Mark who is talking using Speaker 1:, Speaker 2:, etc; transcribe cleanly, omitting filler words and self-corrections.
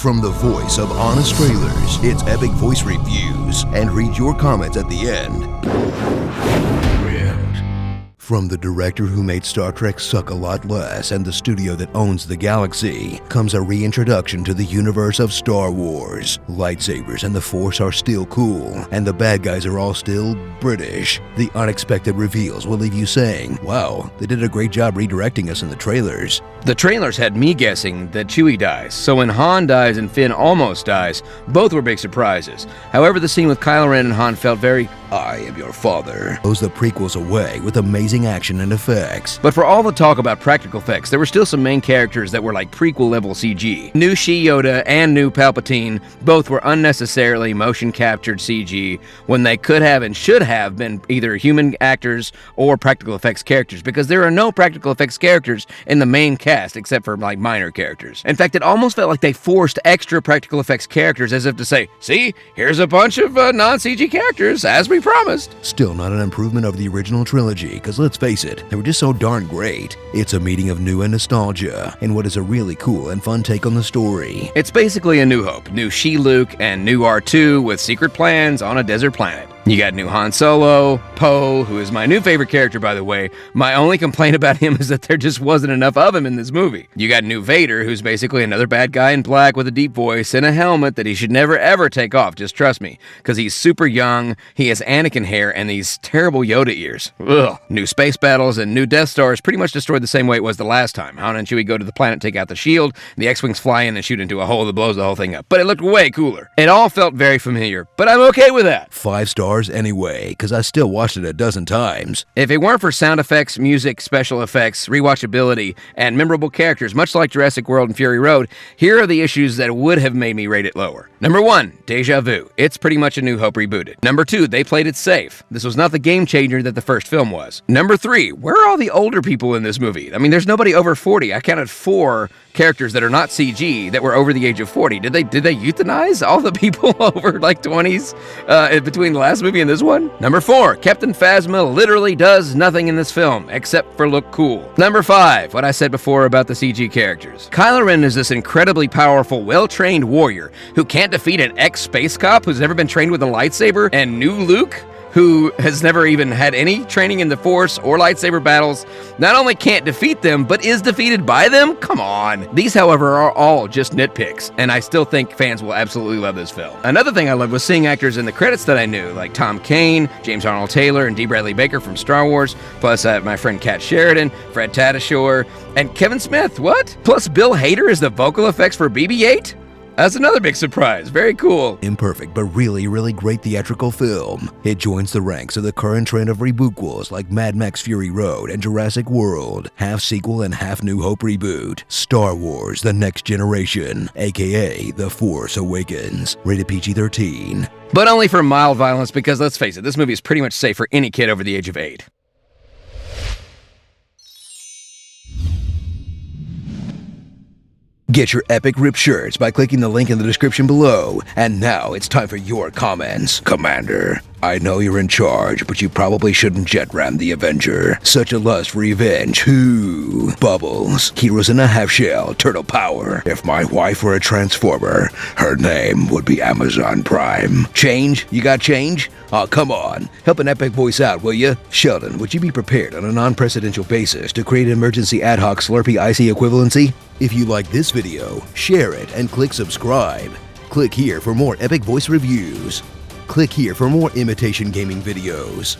Speaker 1: From the voice of Honest Trailers, it's Epic Voice Reviews, and read your comments at the end. From the director who made Star Trek suck a lot less and the studio that owns the galaxy, comes a reintroduction to the universe of Star Wars. Lightsabers and the Force are still cool, and the bad guys are all still British. The unexpected reveals will leave you saying, wow, they did a great job redirecting us in the trailers.
Speaker 2: The trailers had me guessing that Chewie dies, so when Han dies and Finn almost dies, both were big surprises. However, the scene with Kylo Ren and Han felt very, I am your father, blows the prequels away with amazing action and effects. But for all the talk about practical effects, there were still some main characters that were like prequel level CG. New She-Yoda and new Palpatine both were unnecessarily motion captured CG when they could have and should have been either human actors or practical effects characters, because there are no practical effects characters in the main cast except for like minor characters. In fact, it almost felt like they forced extra practical effects characters as if to say, see, here's a bunch of non-CG characters as we promised.
Speaker 1: Still not an improvement over the original trilogy, because let's face it, they were just so darn great. It's a meeting of new and nostalgia, and what is a really cool and fun take on the story.
Speaker 2: It's basically a New Hope, new She-Luke, and new R2 with secret plans on a desert planet. You got new Han Solo, Poe, who is my new favorite character, by the way. My only complaint about him is that there just wasn't enough of him in this movie. You got new Vader, who's basically another bad guy in black with a deep voice and a helmet that he should never ever take off, just trust me, because he's super young, he has Anakin hair, and these terrible Yoda ears. Ugh. New space battles and new Death Stars pretty much destroyed the same way it was the last time. Han and Chewie go to the planet, take out the shield, the X-Wings fly in and shoot into a hole that blows the whole thing up. But it looked way cooler. It all felt very familiar, but I'm okay with that.
Speaker 1: 5 stars anyway, because I still watched it a dozen times.
Speaker 2: If it weren't for sound effects, music, special effects, rewatchability, and memorable characters, much like Jurassic World and Fury Road, here are the issues that would have made me rate it lower. Number 1, deja vu. It's pretty much a New Hope rebooted. Number 2, they played it safe. This was not the game changer that the first film was. Number 3, where are all the older people in this movie? I mean, there's nobody over 40. I counted 4 characters that are not CG that were over the age of 40. Did they euthanize all the people over like 20s between the last movie and this one? Number 4, Captain Phasma literally does nothing in this film except for look cool. Number 5, what I said before about the CG characters. Kylo Ren is this incredibly powerful, well-trained warrior who can't defeat an ex-space cop who's never been trained with a lightsaber, and new Luke, who has never even had any training in the Force or lightsaber battles, not only can't defeat them, but is defeated by them? Come on. These, however, are all just nitpicks, and I still think fans will absolutely love this film. Another thing I loved was seeing actors in the credits that I knew, like Tom Kane, James Arnold Taylor, and D. Bradley Baker from Star Wars, plus my friend Kat Sheridan, Fred Tatasciore, and Kevin Smith, what? Plus Bill Hader is the vocal effects for BB-8? That's another big surprise. Very cool.
Speaker 1: Imperfect, but really, really great theatrical film. It joins the ranks of the current trend of rebootquels like Mad Max Fury Road and Jurassic World. Half sequel and half New Hope reboot. Star Wars: The Next Generation, aka The Force Awakens. Rated PG-13.
Speaker 2: But only for mild violence, because let's face it, this movie is pretty much safe for any kid over the age of 8.
Speaker 1: Get your epic rip shirts by clicking the link in the description below. And now it's time for your comments. Commander, I know you're in charge, but you probably shouldn't jet ram the Avenger. Such a lust for revenge. Who? Bubbles. Heroes in a half shell. Turtle power. If my wife were a transformer, her name would be Amazon Prime. Change? You got change? Oh, come on. Help an epic voice out, will you? Sheldon, would you be prepared on a non-presidential basis to create an emergency ad hoc Slurpee Icy equivalency? If you like this video, share it and click subscribe. Click here for more epic voice reviews. Click here for more imitation gaming videos.